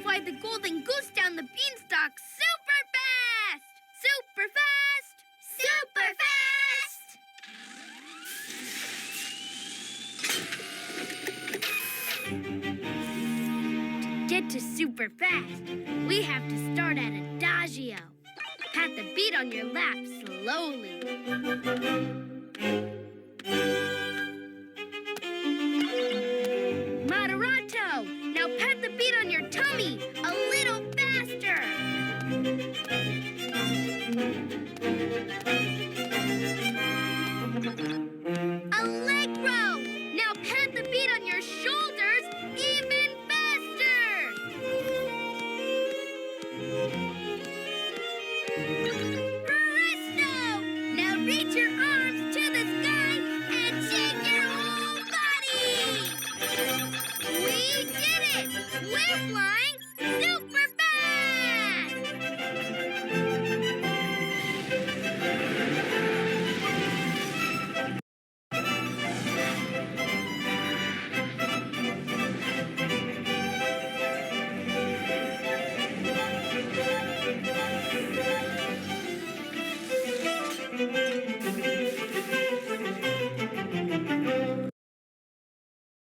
fly the golden goose down the beanstalk super fast! Super fast! Super fast! To get to super fast, we have to start at adagio. Pat the beat on your lap slowly. Moderato! Now pat the beat on your tummy a little faster. Allegro! Now pat the beat on your shoulders even faster. Presto! Now reach your arms to the sky and shake your whole body. We did it! We're flying